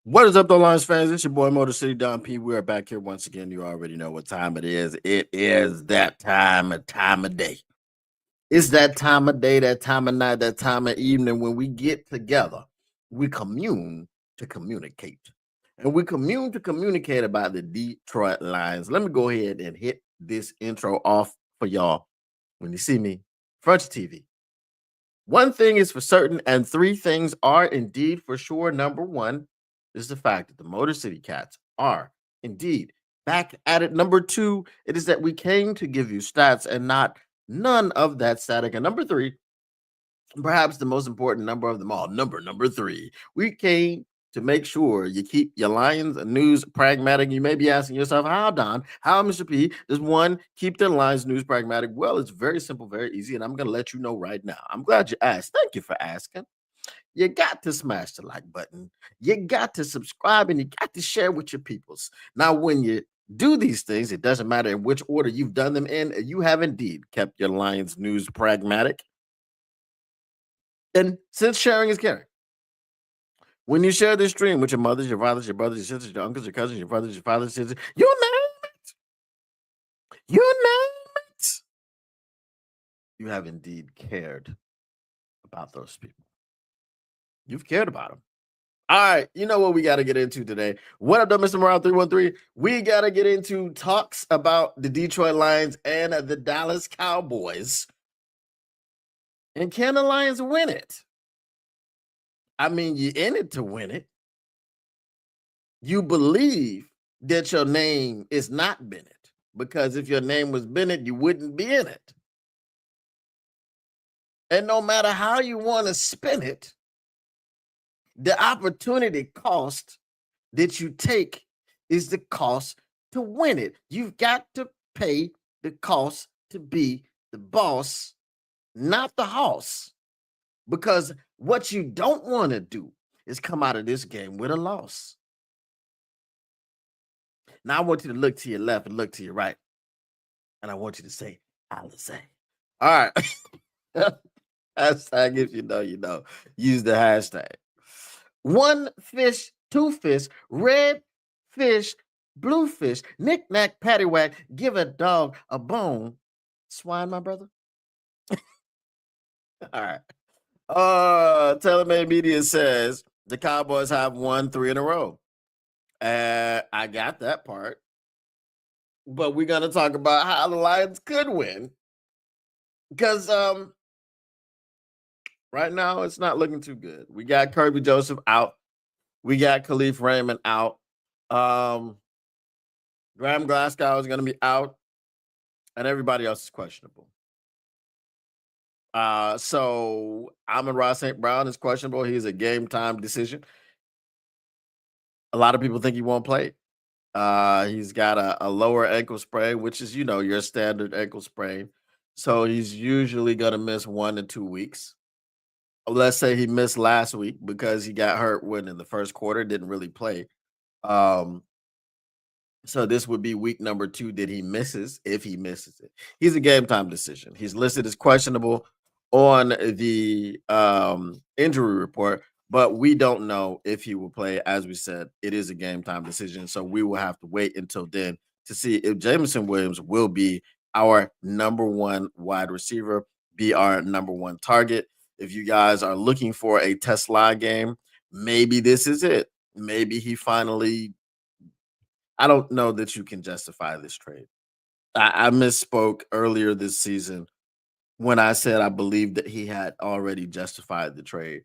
What is up, though, Lions fans? It's your boy Motor City Don P. We are back here once again. You already know what time it is. It is that time of day. It's that time of day, that time of night, that time of evening when we get together. We commune to communicate. And we commune to communicate about the Detroit Lions. Let me go ahead and hit this intro off for y'all when you see me front of TV. One thing is for certain, and three things are indeed for sure. Number one is the fact that the Motor City Cats are indeed back at it. Number two, it is that we came to give you stats and not none of that static. And number three, perhaps the most important number of them all, number three, we came to make sure you keep your Lions news pragmatic. You may be asking yourself, how, Don, how, Mr. P, does one keep their Lions news pragmatic? Well, it's very simple, very easy, and I'm going to let you know right now. I'm glad you asked. Thank you for asking. You got to smash the like button. You got to subscribe, and you got to share with your peoples. Now, when you do these things, it doesn't matter in which order you've done them in, you have indeed kept your Lions news pragmatic. And since sharing is caring, when you share this stream with your mothers, your fathers, your brothers, your sisters, your uncles, your cousins, your brothers, your fathers, sisters, you name it, you name it, you have indeed cared about those people. You've cared about them. All right, you know what we got to get into today. What up, Mr. Morale 313? We got to get into talks about the Detroit Lions and the Dallas Cowboys. And can the Lions win it? I mean, you're in it to win it. You believe that your name is not Bennett, because if your name was Bennett, you wouldn't be in it. And no matter how you want to spin it, the opportunity cost that you take is the cost to win it. You've got to pay the cost to be the boss, not the hoss. Because what you don't want to do is come out of this game with a loss. Now I want you to look to your left and look to your right. And I want you to say, Alizé. All right. Hashtag if you know, you know. Use the hashtag. One fish, two fish, red fish, blue fish, knick-knack, paddywhack, give a dog a bone. Swine, my brother. All right. Telemade Media says the Cowboys have won 3 in a row. I got that part. But we're gonna talk about how the Lions could win. Because right now it's not looking too good. We got Kirby Joseph out. We got Khalif Raymond out. Graham Glasgow is gonna be out, and everybody else is questionable. So Amon-Ra St. Brown is questionable. He's a game time decision. A lot of people think he won't play. He's got a lower ankle sprain, which is, your standard ankle sprain. So he's usually going to miss 1 to 2 weeks. Let's say he missed last week because he got hurt when in the first quarter, didn't really play. Um, so this would be week number 2 that he misses, if he misses it. He's a game time decision. He's listed as questionable on the injury report, but we don't know if he will play. As we said, it is a game time decision, so we will have to wait until then to see if Jameson Williams will be our number 1 wide receiver, be our number 1 target. If you guys are looking for a Tesla game, maybe this is it. Maybe he finally. I don't know that you can justify this trade. I misspoke earlier this season when I said I believed that he had already justified the trade,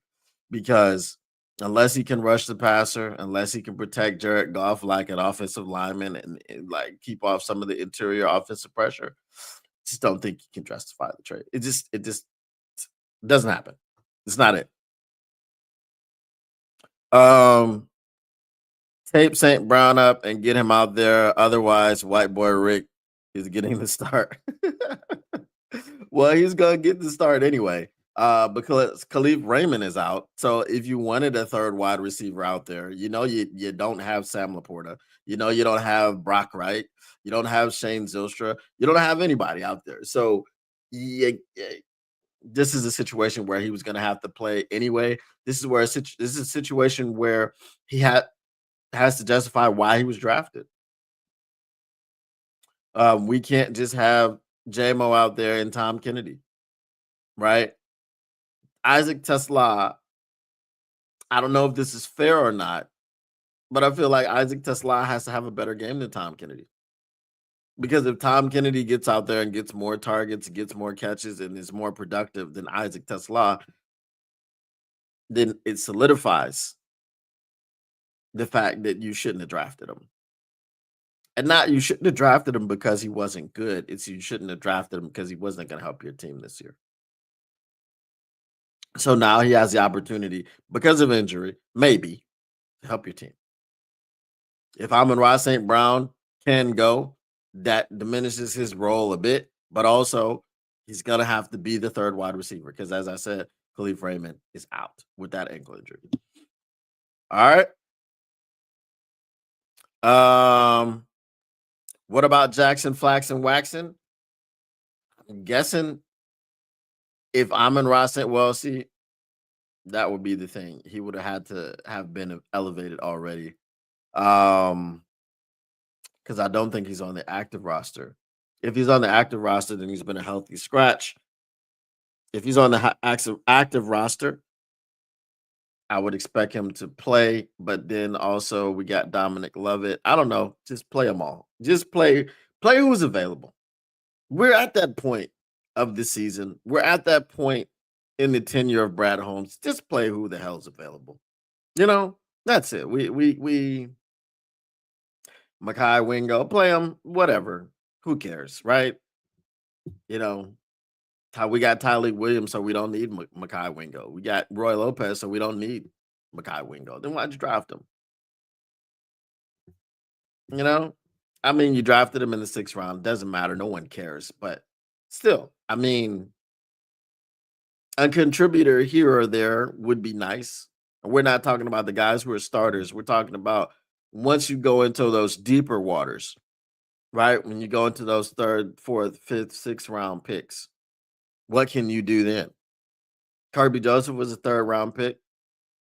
because unless he can rush the passer, unless he can protect Jared Goff like an offensive lineman and like keep off some of the interior offensive pressure, just don't think he can justify the trade. It just doesn't happen. It's not it. Tape St. Brown up and get him out there. Otherwise, white boy Rick is getting the start. Well, he's gonna get the start anyway. Because Khalif Raymond is out. So if you wanted a third wide receiver out there, you don't have Sam Laporta. You don't have Brock Wright. You don't have Shane Zylstra. You don't have anybody out there. So yeah, this is a situation where he was going to have to play anyway. This is a situation where he had has to justify why he was drafted. We can't just have JMO out there and Tom Kennedy, right? Isaac Tesla, I don't know if this is fair or not, but I feel like Isaac Tesla has to have a better game than Tom Kennedy. Because if Tom Kennedy gets out there and gets more targets, gets more catches, and is more productive than Isaac Tesla, then it solidifies the fact that you shouldn't have drafted him. And not you shouldn't have drafted him because he wasn't good. It's you shouldn't have drafted him because he wasn't going to help your team this year. So now he has the opportunity because of injury, maybe, to help your team. If Amon-Ra St. Brown can go, that diminishes his role a bit, but also he's gonna have to be the third wide receiver because, as I said, Khalif Raymond is out with that ankle injury. All right. What about Jackson Flaxen Waxon? I'm guessing if Amon-Ra St. Well, see, that would be the thing. He would have had to have been elevated already. Because I don't think he's on the active roster. If he's on the active roster, then he's been a healthy scratch. If he's on the active roster, I would expect him to play. But then also we got Dominic Lovett. I don't know. Just play them all. Just play who's available. We're at that point of the season. We're at that point in the tenure of Brad Holmes. Just play who the hell's available. That's it. We Makai Wingo, play him, whatever. Who cares, right? You know, how we got Tyleek Williams, so we don't need Makai Wingo. We got Roy Lopez, so we don't need Makai Wingo. Then why'd you draft him? You know, I mean, you drafted him in the 6th round. Doesn't matter. No one cares. But still, I mean, a contributor here or there would be nice. And we're not talking about the guys who are starters. We're talking about once you go into those deeper waters, right? When you go into those 3rd, 4th, 5th, 6th round picks, what can you do then? Kirby Joseph was a 3rd round pick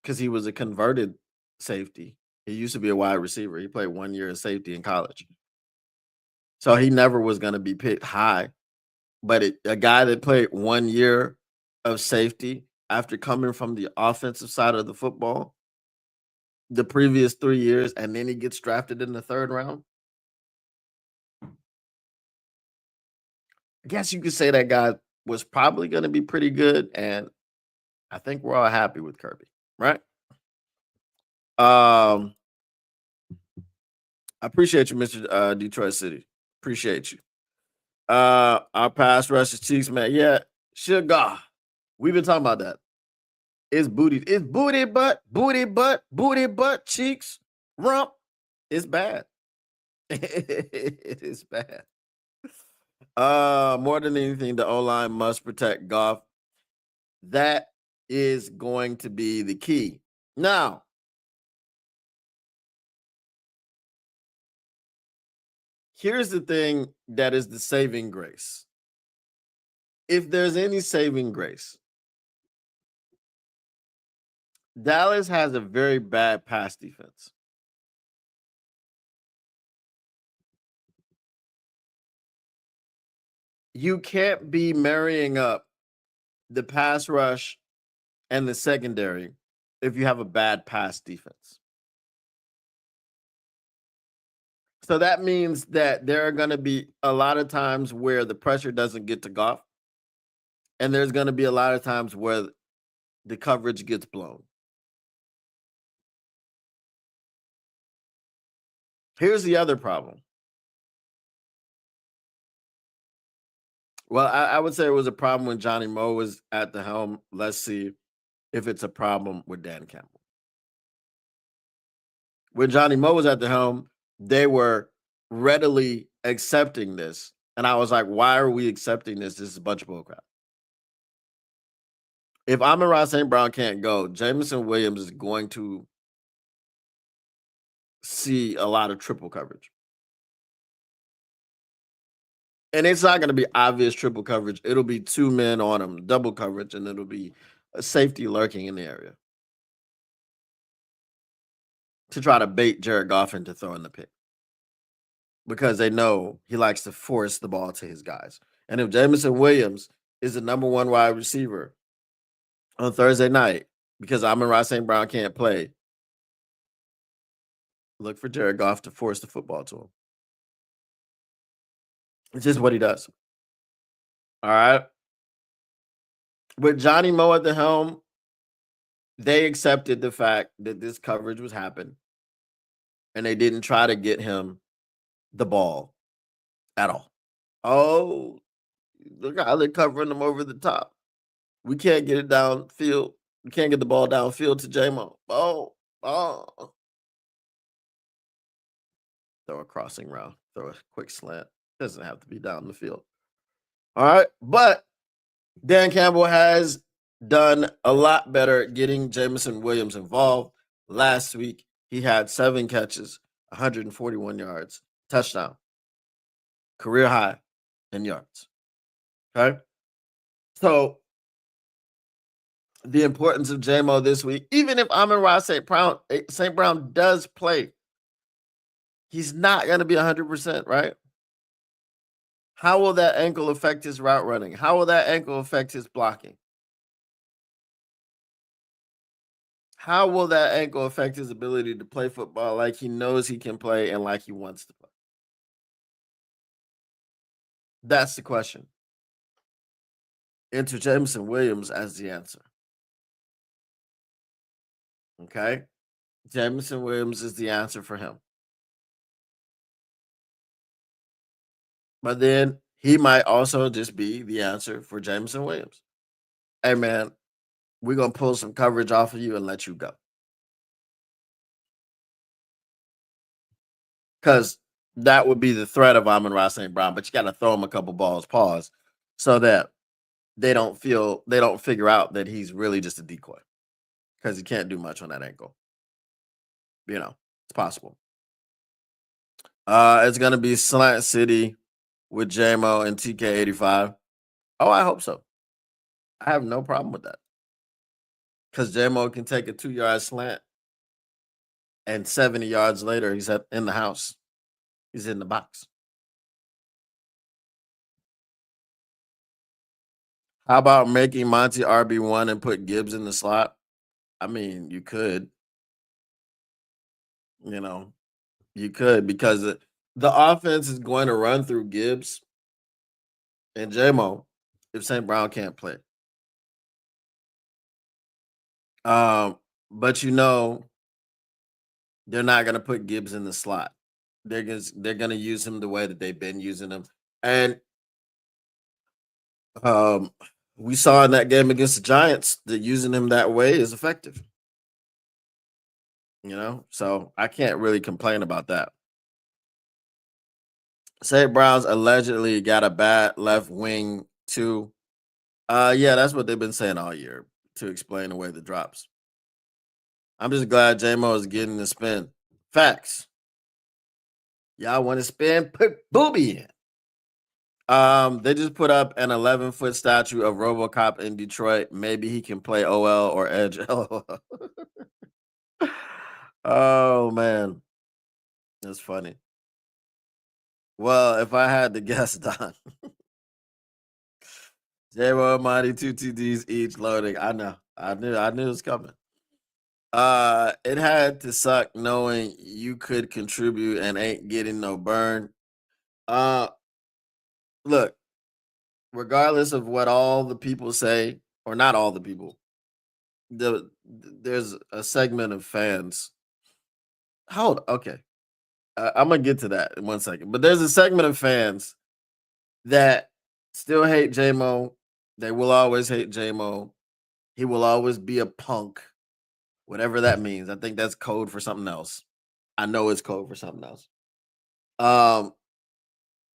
because he was a converted safety. He used to be a wide receiver. He played 1 year of safety in college. So he never was going to be picked high. But a guy that played 1 year of safety after coming from the offensive side of the football the previous 3 years, and then he gets drafted in the 3rd round. I guess you could say that guy was probably going to be pretty good, and I think we're all happy with Kirby, right? I appreciate you, Mr. Detroit City. Appreciate you. Our pass rushes cheeks, man. Yeah, sugar. We've been talking about that. It's booty butt, cheeks, rump. It's bad. It is bad. More than anything, the O-line must protect Goff. That is going to be the key. Now, here's the thing that is the saving grace. If there's any saving grace, Dallas has a very bad pass defense. You can't be marrying up the pass rush and the secondary if you have a bad pass defense. So that means that there are going to be a lot of times where the pressure doesn't get to Goff, and there's going to be a lot of times where the coverage gets blown. Here's the other problem. Well, I would say it was a problem when Johnny Moe was at the helm. Let's see if it's a problem with Dan Campbell. When Johnny Moe was at the helm, they were readily accepting this. And I was like, why are we accepting this? This is a bunch of bullcrap. If Amon-Ra St. Brown can't go, Jameson Williams is going to see a lot of triple coverage. And it's not going to be obvious triple coverage. It'll be 2 men on him, double coverage, and it'll be a safety lurking in the area. to try to bait Jared Goff into throwing the pick because they know he likes to force the ball to his guys. And if Jameson Williams is the number one wide receiver on Thursday night because Amon-Ra St. Brown can't play, look for Jared Goff to force the football to him. It's just what he does. All right. With Johnny Moe at the helm, they accepted the fact that this coverage was happening and they didn't try to get him the ball at all. Oh, look how they're covering them over the top. We can't get it downfield. We can't get the ball downfield to J-Mo. Oh. Throw a crossing route. Throw a quick slant. Doesn't have to be down the field. All right. But Dan Campbell has done a lot better at getting Jameson Williams involved. Last week, he had 7 catches, 141 yards, touchdown, career high in yards. Okay. So the importance of J-Mo this week, even if Amon-Ra St. Brown does play, he's not going to be 100%, right? How will that ankle affect his route running? How will that ankle affect his blocking? How will that ankle affect his ability to play football like he knows he can play and like he wants to play? That's the question. Enter Jameson Williams as the answer. Okay? Jameson Williams is the answer for him. But then he might also just be the answer for Jameson Williams. Hey, man, we're going to pull some coverage off of you and let you go. Because that would be the threat of Amon-Ra St. Brown, but you got to throw him a couple balls, pause, so that they don't figure out that he's really just a decoy because he can't do much on that ankle. It's possible. It's going to be Slant City with J-Mo and TK85. Oh, I hope so. I have no problem with that. Because J-Mo can take a 2-yard slant and 70 yards later, he's in the house. He's in the box. How about making Monty RB1 and put Gibbs in the slot? I mean, you could. You could because the offense is going to run through Gibbs and J-Mo if St. Brown can't play. But they're not going to put Gibbs in the slot. They're going to use him the way that they've been using him. And we saw in that game against the Giants that using him that way is effective. So I can't really complain about that. St. Brown's allegedly got a bad left wing too. Yeah, that's what they've been saying all year to explain away the drops. I'm just glad J-Mo is getting the spin. Facts. Y'all want to spin? Put Booby in. They just put up an 11-foot statue of RoboCop in Detroit. Maybe he can play OL or Edge. Oh man, that's funny. Well, if I had to guess, Don, J-Mo Monty 2 TDs each loading. I knew it was coming. It had to suck knowing you could contribute and ain't getting no burn. Look, regardless of what all the people say, or not all the people, there's a segment of fans. Okay. I'm gonna get to that in 1 second, but there's a segment of fans that still hate J-Mo. They will always hate J-Mo. He will always be a punk, whatever that means. I think that's code for something else. I know it's code for something else.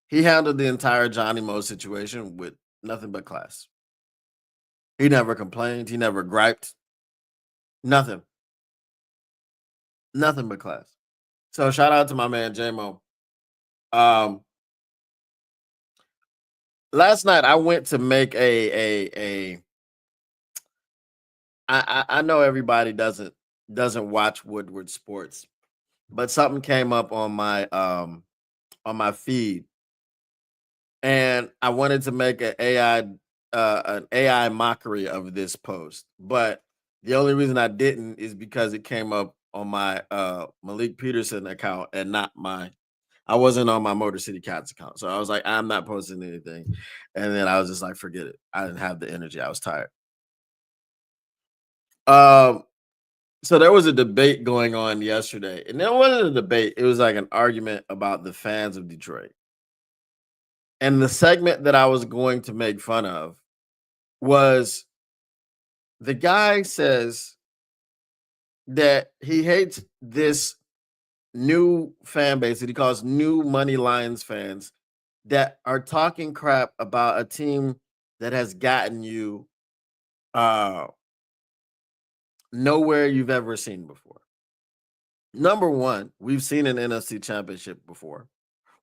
He handled the entire Johnny Moe situation with nothing but class. He never complained. He never griped. Nothing. Nothing but class. So shout out to my man J-Mo. Last night I went to make I know everybody doesn't watch Woodward Sports, but something came up on my feed, and I wanted to make an AI mockery of this post, but the only reason I didn't is because it came up on my Malik Peterson account and not my I wasn't on my Motor City Cats account. So I was like, I'm not posting anything. And then I was just like, forget it. I didn't have the energy. I was tired. Um, so there was a debate going on yesterday. And it wasn't a debate, it was like an argument about the fans of Detroit. And the segment that I was going to make fun of was the guy says that he hates this new fan base that he calls new money Lions fans that are talking crap about a team that has gotten you uh nowhere you've ever seen before. Number one, we've seen an NFC championship before.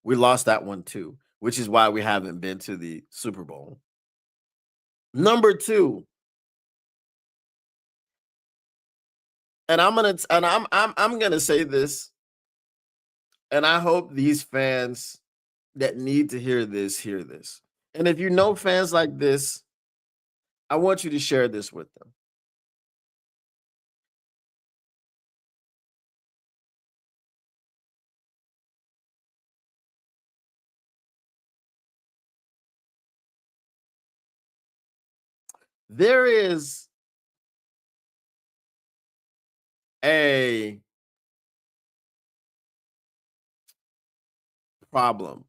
We lost that one too, which is why we haven't been to the Super Bowl. Number two, and I'm gonna say this, and I hope these fans that need to hear this hear this. And if you know fans like this, I want you to share this with them. There is a problem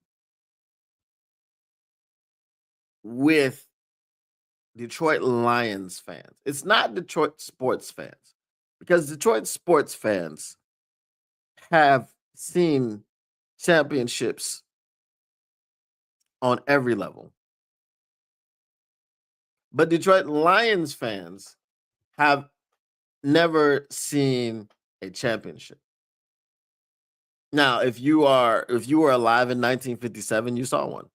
with Detroit Lions fans. It's not Detroit sports fans because Detroit sports fans have seen championships on every level. But Detroit Lions fans have never seen a championship. Now, if you were alive in 1957, you saw one.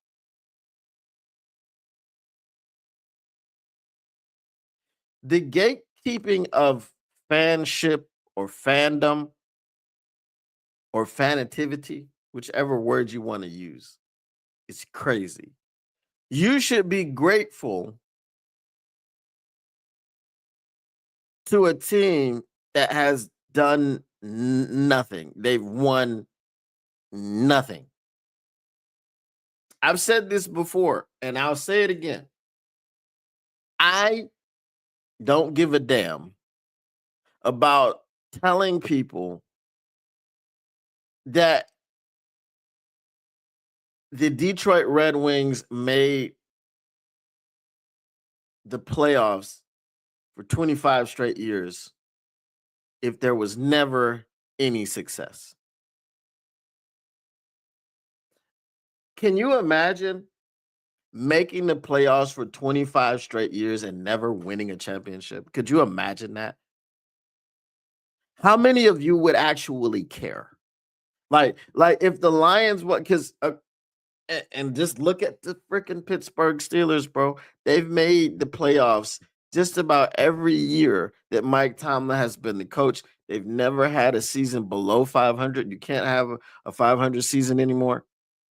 The gatekeeping of fanship or fandom or fanativity, whichever word you want to use, is crazy. You should be grateful to a team that has done nothing. They've won nothing. I've said this before and I'll say it again. I don't give a damn about telling people that the Detroit Red Wings made the playoffs for 25 straight years if there was never any success. Can you imagine making the playoffs for 25 straight years and never winning a championship? Could you imagine that? How many of you would actually care? Like if the Lions what cuz and just look at the freaking Pittsburgh Steelers, bro. They've made the playoffs just about every year that Mike Tomlin has been the coach. They've never had a season below 500. You can't have a 500 season anymore,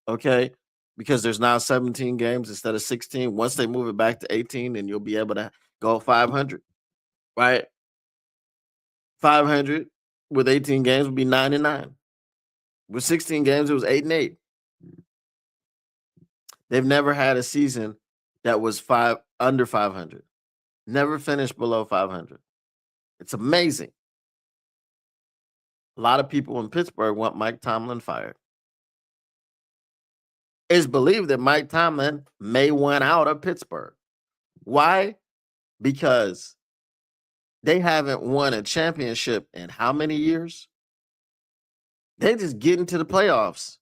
okay? Because there's now 17 games instead of 16. Once they move it back to 18, then you'll be able to go 500, right? 500 with 18 games would be 9-9. With 16 games, it was 8-8. They've never had a season that was under 500. Never finished below 500. It's amazing. A lot of people in Pittsburgh want Mike Tomlin fired. It's believed that Mike Tomlin may want out of Pittsburgh. Why? Because they haven't won a championship in how many years? They just get into the playoffs.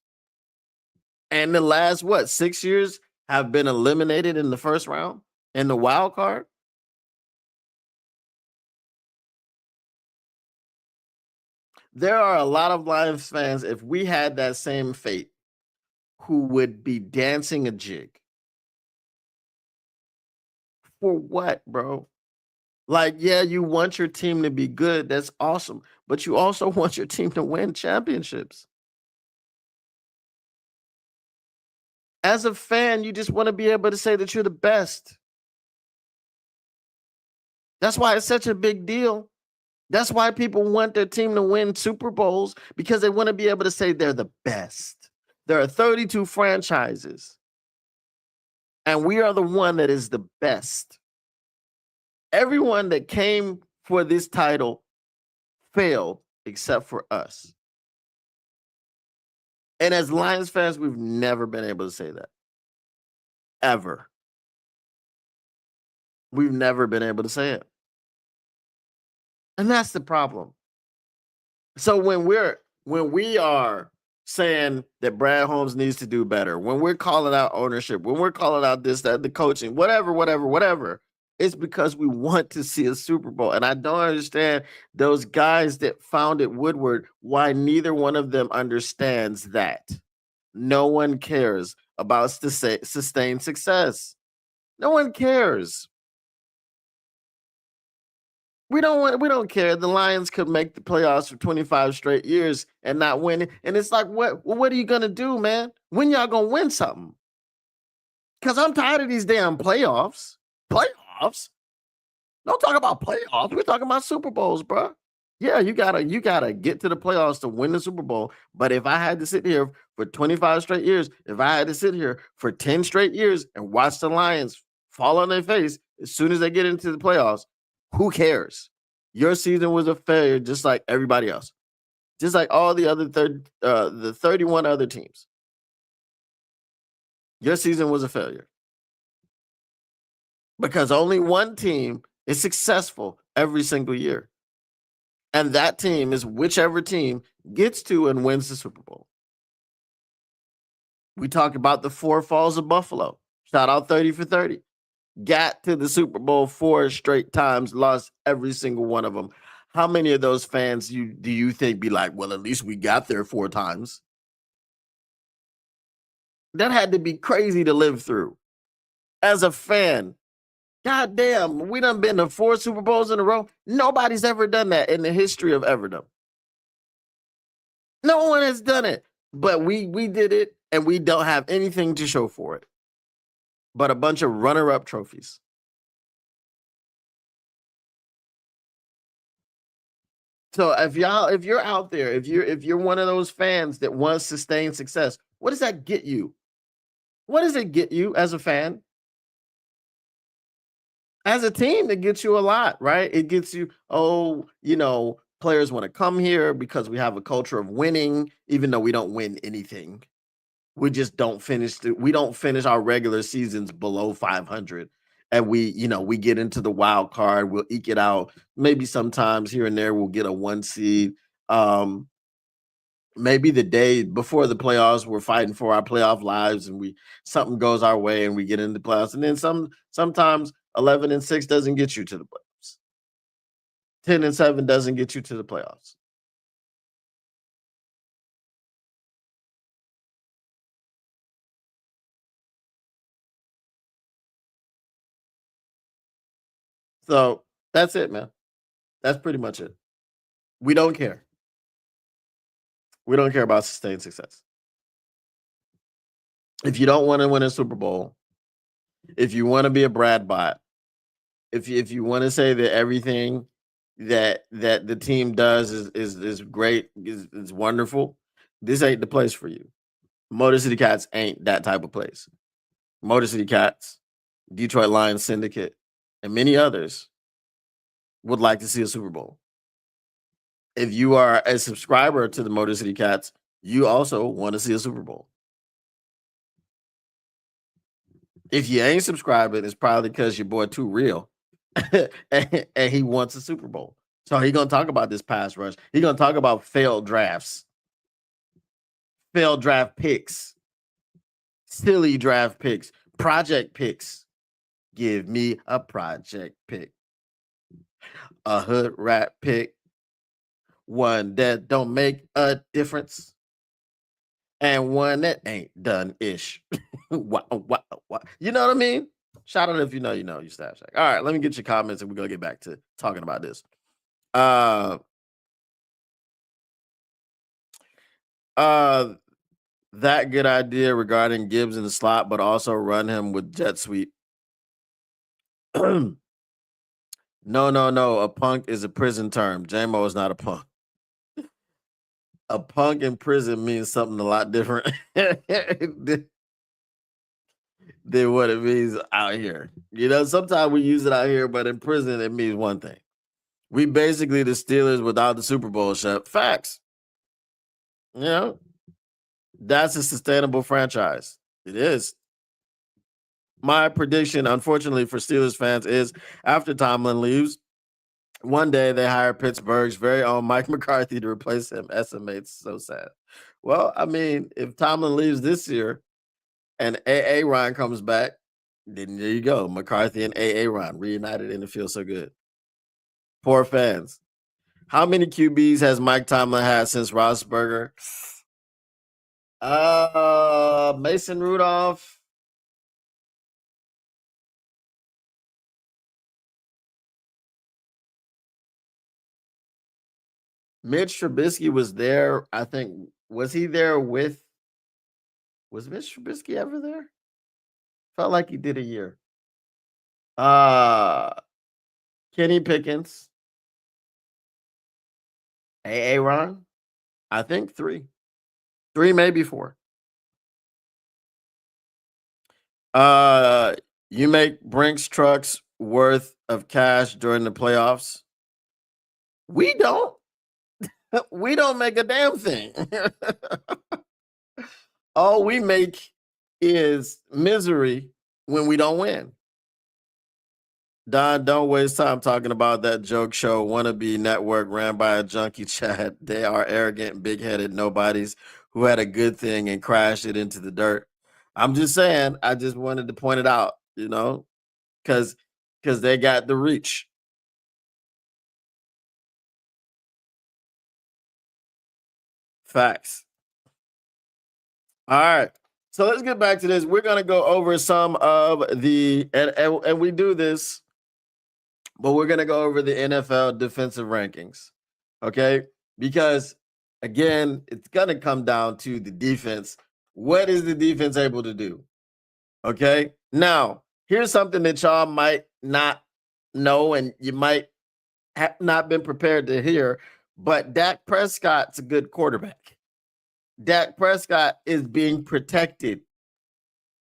And the last, 6 years have been eliminated in the first round in the wild card? There are a lot of Lions fans, if we had that same fate, who would be dancing a jig. For what, bro? Like, yeah, you want your team to be good. That's awesome. but you also want your team to win championships. As a fan, you just want to be able to say that you're the best. That's why it's such a big deal. That's why people want their team to win Super Bowls because they want to be able to say they're the best. There are 32 franchises, and we are the one that is the best. Everyone that came for this title failed except for us. And as Lions fans, we've never been able to say that. Ever. We've never been able to say it. And that's the problem. So when we are saying that Brad Holmes needs to do better, when we're calling out ownership, when we're calling out this, that, the coaching, whatever, it's because we want to see a Super Bowl. And I don't understand those guys that founded Woodward, why neither one of them understands that. No one cares about sustained success. No one cares. We don't care. The Lions could make the playoffs for 25 straight years and not win it. And it's like, what are you gonna do, man? When y'all gonna win something? Because I'm tired of these damn playoffs. Playoffs? Don't talk about playoffs. We're talking about Super Bowls, bro. Yeah, you gotta get to the playoffs to win the Super Bowl. But if I had to sit here for 25 straight years, if I had to sit here for 10 straight years and watch the Lions fall on their face as soon as they get into the playoffs, who cares? Your season was a failure, just like everybody else, just like all the other the 31 other teams. Your season was a failure because only one team is successful every single year. And that team is whichever team gets to and wins the Super Bowl. We talked about the four falls of Buffalo. Shout out 30 for 30. Got to the Super Bowl 4 straight times, lost every single one of them. How many of those fans do you think be like, well, at least we got there 4 times? That had to be crazy to live through. As a fan, god damn, we done been to 4 Super Bowls in a row. Nobody's ever done that in the history of Everdom. No one has done it. But we did it, and we don't have anything to show for it but a bunch of runner-up trophies. So if you're out there, if you're one of those fans that wants sustained success, what does that get you? What does it get you as a fan? As a team, it gets you a lot, right? It gets you, oh, players want to come here because we have a culture of winning, even though we don't win anything. We just we don't finish our regular seasons below 500. And we get into the wild card, we'll eke it out. Maybe sometimes here and there we'll get a 1 seed. Um, Maybe the day before the playoffs, we're fighting for our playoff lives and we something goes our way and we get into the playoffs. And then sometimes 11-6 doesn't get you to the playoffs. 10-7 doesn't get you to the playoffs. So that's it, man. That's pretty much it. We don't care. We don't care about sustained success. If you don't want to win a Super Bowl, if you want to be a Brad bot, if you want to say that everything that the team does is great, is wonderful, this ain't the place for you. Motor City Cats ain't that type of place. Motor City Cats, Detroit Lions Syndicate, and many others would like to see a Super Bowl. If you are a subscriber to the Motor City Cats, you also want to see a Super Bowl. If you ain't subscribing, it's probably because your boy too real, and he wants a Super Bowl. So he gonna talk about this pass rush. He gonna talk about failed drafts, failed draft picks, silly draft picks, project picks. Give me a project pick, a hood rat pick, one that don't make a difference, and one that ain't done ish. What? You know what I mean? Shout out if you know, you Staff Shack. All right, let me get your comments and we're gonna get back to talking about this. Uh Uh, that good idea regarding Gibbs in the slot, but also run him with jet sweep. No, no, no. A punk is a prison term. JMO is not a punk. A punk in prison means something a lot different than what it means out here. You know, sometimes we use it out here, but in prison it means one thing. We basically the Steelers without the Super Bowl shot. Facts. You know, that's a sustainable franchise. It is. My prediction, unfortunately for Steelers fans, is after Tomlin leaves, one day they hire Pittsburgh's very own Mike McCarthy to replace him. Estimates so sad. Well, I mean, if Tomlin leaves this year and A.A. Ron comes back, then there you go. McCarthy and A.A. Ron reunited and it feels so good. Poor fans. How many QBs has Mike Tomlin had since Roethlisberger? Mason Rudolph. Mitch Trubisky was there. I think was he there with? Was Mitch Trubisky ever there? Felt like he did a year. Uh Kenny Pickens, A. Ron. I think three, maybe four. You make Brinks trucks worth of cash during the playoffs. We don't. We don't make a damn thing. All we make is misery when we don't win. Don, don't waste time talking about that joke show wannabe network ran by a junkie chat. They are arrogant, big-headed nobodies who had a good thing and crashed it into the dirt. I'm just saying, I just wanted to point it out, you know, because they got the reach. Facts. All right. So let's get back to this. We're gonna go over some of the and we do this, but we're gonna go over the NFL defensive rankings. Okay. Because again, it's gonna come down to the defense. What is the defense able to do? Okay. Now, here's something that y'all might not know, and you might have not been prepared to hear, but Dak Prescott's a good quarterback. Dak Prescott is being protected.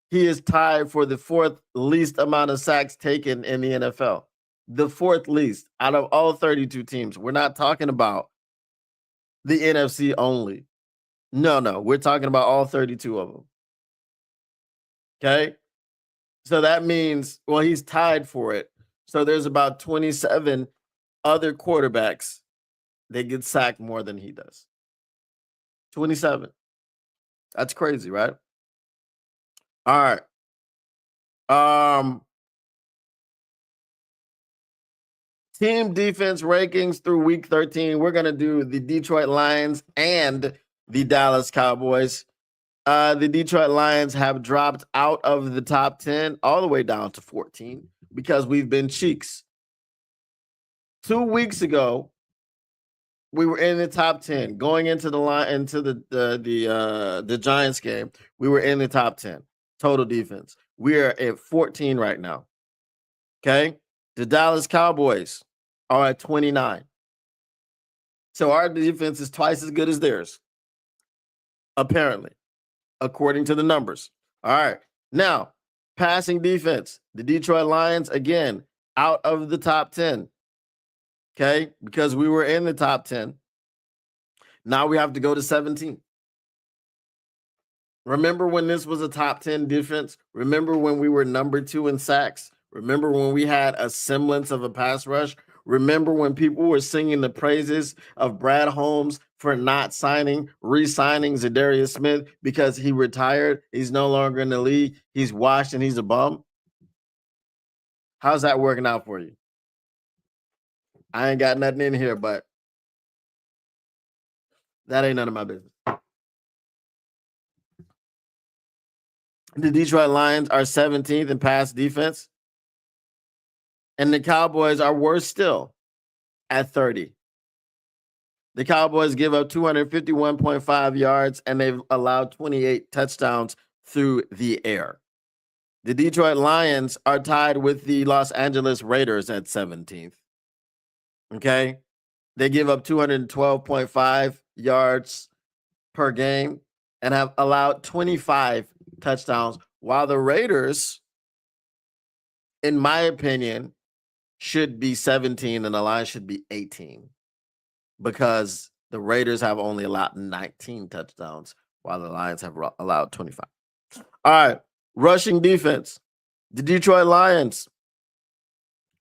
He is tied for the fourth least amount of sacks taken in the NFL. The fourth least out of all 32 teams. We're not talking about the NFC only. No, no. We're talking about all 32 of them. Okay. So that means, well, he's tied for it. So there's about 27 other quarterbacks that get sacked more than he does. 27. That's crazy, right? All right. Team defense rankings through week 13. We're going to do the Detroit Lions and the Dallas Cowboys. The Detroit Lions have dropped out of the top 10 all the way down to 14 because we've been cheeks. 2 weeks ago, we were in the top 10 going into the line into the Giants game. We were in the top 10 total defense. We are at 14 right now. Okay, the Dallas Cowboys are at 29. So our defense is twice as good as theirs, apparently, according to the numbers. All right, now passing defense, the Detroit Lions again out of the top 10. Okay, because we were in the top 10. Now we have to go to 17. Remember when this was a top 10 defense? Remember when we were number 2 in sacks? Remember when we had a semblance of a pass rush? Remember when people were singing the praises of Brad Holmes for not re-signing Zadarius Smith because he retired? He's no longer in the league. He's washed and he's a bum. How's that working out for you? I ain't got nothing in here, but that ain't none of my business. The Detroit Lions are 17th in pass defense. And the Cowboys are worse still at 30. The Cowboys give up 251.5 yards and they've allowed 28 touchdowns through the air. The Detroit Lions are tied with the Los Angeles Raiders at 17th. Okay. They give up 212.5 yards per game and have allowed 25 touchdowns, while the Raiders, in my opinion, should be 17 and the Lions should be 18 because the Raiders have only allowed 19 touchdowns while the Lions have allowed 25. All right, rushing defense. The Detroit Lions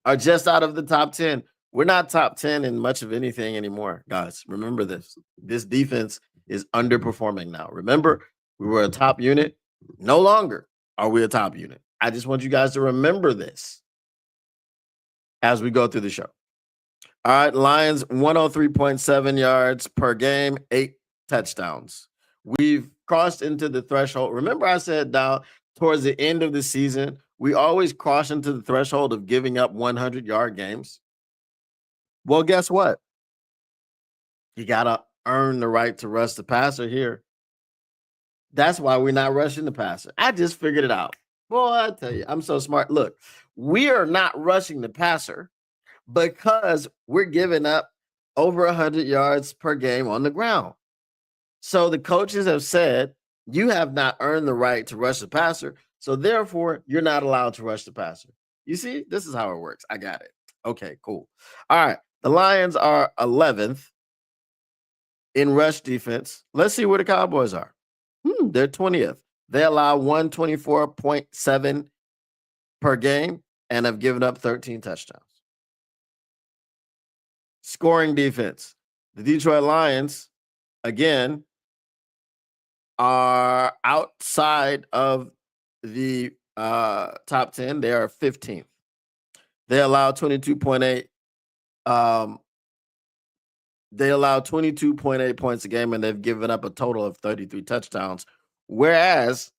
are just out of the top 10. We're not top 10 in much of anything anymore, guys. Remember this. This defense is underperforming now. Remember, we were a top unit. No longer are we a top unit. I just want you guys to remember this as we go through the show. All right, Lions 103.7 yards per game, 8 touchdowns. We've crossed into the threshold. Remember I said down towards the end of the season, we always cross into the threshold of giving up 100-yard games. Well, guess what? You got to earn the right to rush the passer here. That's why we're not rushing the passer. I just figured it out. Boy, I tell you, I'm so smart. Look, we are not rushing the passer because we're giving up over 100 yards per game on the ground. So the coaches have said, you have not earned the right to rush the passer. So therefore, you're not allowed to rush the passer. You see, this is how it works. I got it. Okay, cool. All right. The Lions are 11th in rush defense. Let's see where the Cowboys are. They're 20th. They allow 124.7 per game and have given up 13 touchdowns. Scoring defense. The Detroit Lions, again, are outside of the top 10. They are 15th. They allow 22.8 they allow 22.8 points a game and they've given up a total of 33 touchdowns. Whereas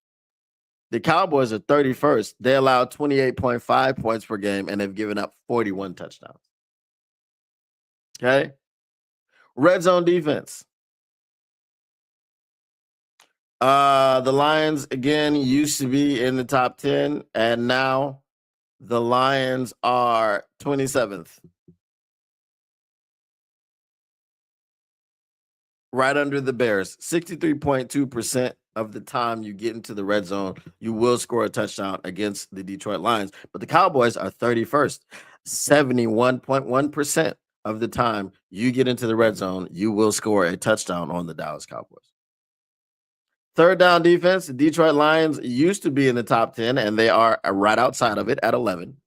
the Cowboys are 31st. They allow 28.5 points per game and they've given up 41 touchdowns. Okay. Red zone defense. The Lions, again, used to be in the top 10, and now the Lions are 27th. Right under the Bears. 63.2% of the time you get into the red zone, you will score a touchdown against the Detroit Lions. But the Cowboys are 31st. 71.1% of the time you get into the red zone, you will score a touchdown on the Dallas Cowboys. Third down defense, the Detroit Lions used to be in the top 10, and they are right outside of it at 11.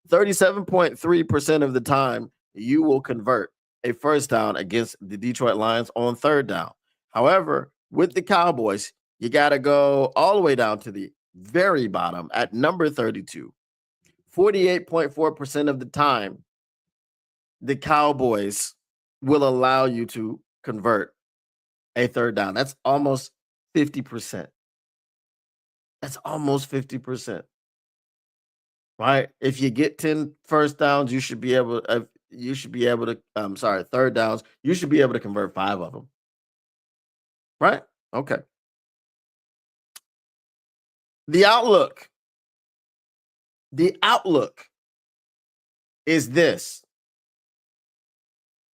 37.3% of the time you will convert a first down against the Detroit Lions on third down. However, with the Cowboys, you got to go all the way down to the very bottom at number 32. 48.4% of the time, the Cowboys will allow you to convert a third down. That's almost 50%. That's almost 50%. Right? If you get 10 first downs, you should be able to third downs, you should be able to convert 5 of them. Right? Okay. The outlook is this.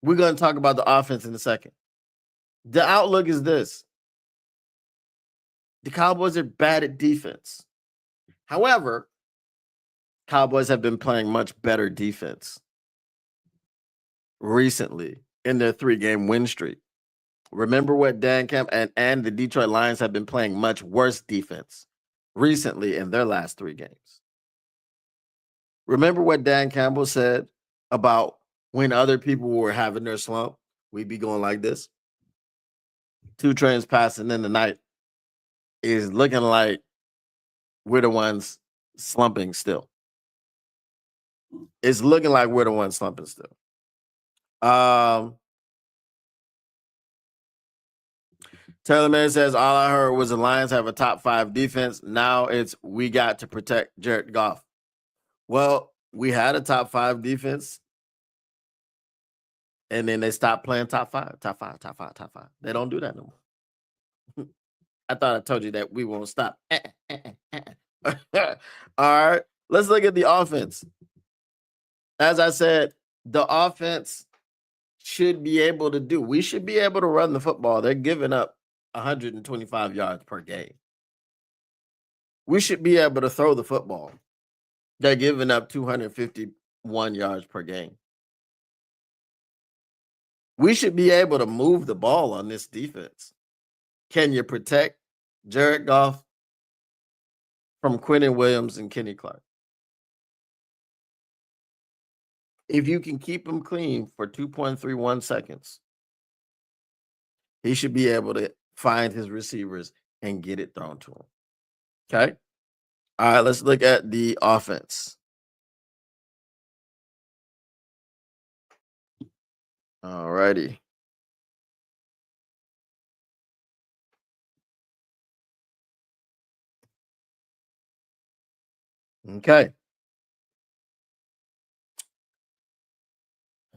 We're going to talk about the offense in a second. The outlook is this. The Cowboys are bad at defense. However, Cowboys have been playing much better defense recently in their 3-game win streak. Remember what Dan Campbell and the Detroit Lions have been playing much worse defense recently in their last 3 games. Remember what Dan Campbell said about when other people were having their slump, we'd be going like this. 2 trains passing in the night is looking like we're the ones slumping still. It's looking like we're the ones slumping still. Taylor Man says, all I heard was the Lions have a top 5 defense. Now it's we got to protect Jared Goff. Well, we had a top 5 defense And then they stop playing top five, top five, top five, top five. They don't do that no more. I thought I told you that we won't stop. All right. Let's look at the offense. As I said, the offense should be able to do. We should be able to run the football. They're giving up 125 yards per game. We should be able to throw the football. They're giving up 251 yards per game. We should be able to move the ball on this defense. Can you protect Jared Goff from Quentin Williams and Kenny Clark? If you can keep him clean for 2.31 seconds, he should be able to find his receivers and get it thrown to him. Okay. All right. Let's look at the offense. All righty. Okay.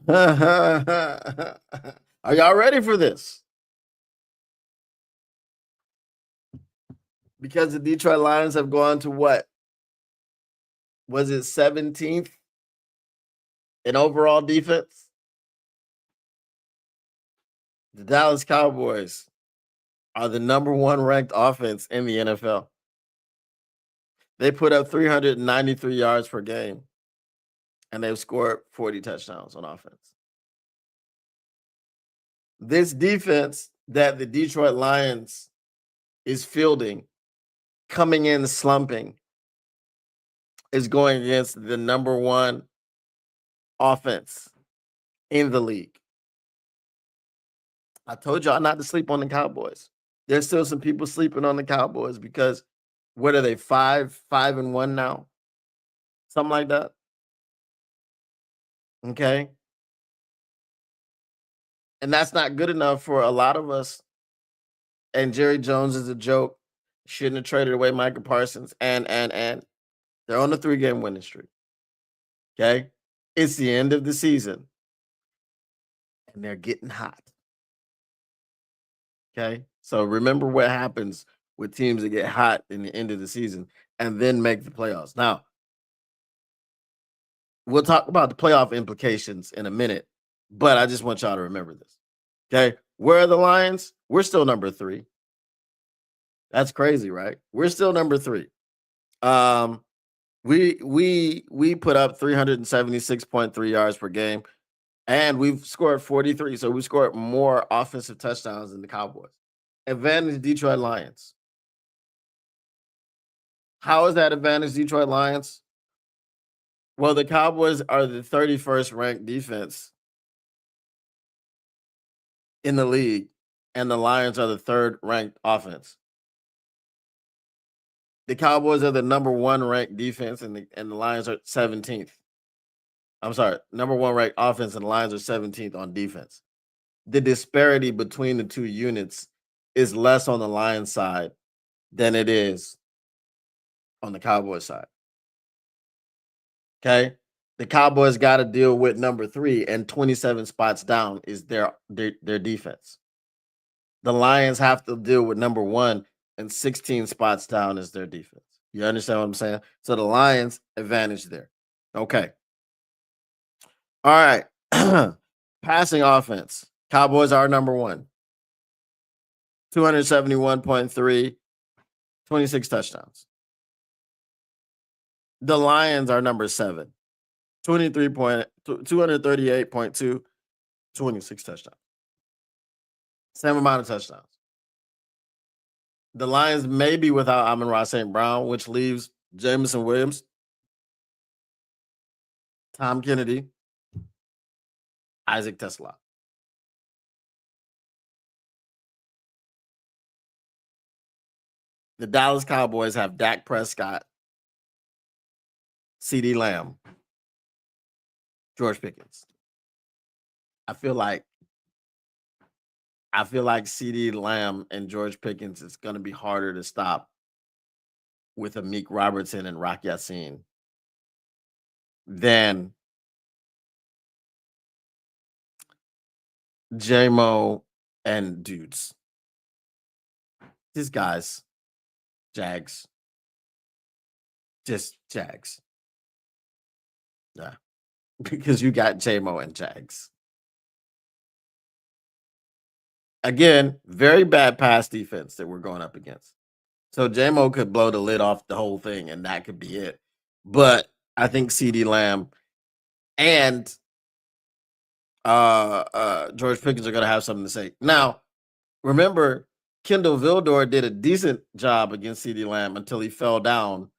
Are y'all ready for this? Because the Detroit Lions have gone to what? Was it 17th in overall defense? The Dallas Cowboys are the number one ranked offense in the NFL. They put up 393 yards per game, and they've scored 40 touchdowns on offense. This defense that the Detroit Lions is fielding, coming in slumping, is going against the number one offense in the league. I told y'all not to sleep on the Cowboys. There's still some people sleeping on the Cowboys because what are they, 5-1 now? Something like that. Okay. And that's not good enough for a lot of us. And Jerry Jones is a joke. Shouldn't have traded away Michael Parsons. And they're on the 3-game winning streak. Okay. It's the end of the season. And they're getting hot. Okay. So remember what happens with teams that get hot in the end of the season and then make the playoffs. Now, we'll talk about the playoff implications in a minute, but I just want y'all to remember this. Okay. Where are the Lions? We're still number 3. That's crazy, right? We're still number 3. We put up 376.3 yards per game, and we've scored 43. So we scored more offensive touchdowns than the Cowboys. Advantage Detroit Lions. How is that advantage Detroit Lions? Well, the Cowboys are the 31st ranked defense in the league, and the Lions are the 3rd ranked offense. The Cowboys are the number 1 ranked defense, and the Lions are 17th. I'm sorry, number 1 ranked offense, and the Lions are 17th on defense. The disparity between the two units is less on the Lions side than it is on the Cowboys side. Okay. The Cowboys got to deal with number 3, and 27 spots down is their defense. The Lions have to deal with number 1, and 16 spots down is their defense. You understand what I'm saying? So the Lions advantage there. Okay. All right. Passing offense. Cowboys are number 1. 271.3, 26 touchdowns. The Lions are number 7. 238.2, 26 touchdowns. Same amount of touchdowns. The Lions may be without Amon-Ra St. Brown, which leaves Jameson Williams, Tom Kennedy, Isaac Tesla. The Dallas Cowboys have Dak Prescott, CeeDee Lamb, George Pickens. I feel like CeeDee Lamb and George Pickens is going to be harder to stop with Amik Robertson and Rock Yassin than J-Mo, and dudes. These guys, Jags, just Jags. Yeah, because you got J-Mo and Jags. Again, very bad pass defense that we're going up against. So J-Mo could blow the lid off the whole thing, and that could be it. But I think CD Lamb and George Pickens are going to have something to say. Now, remember, Kendall Vildor did a decent job against CD Lamb until he fell down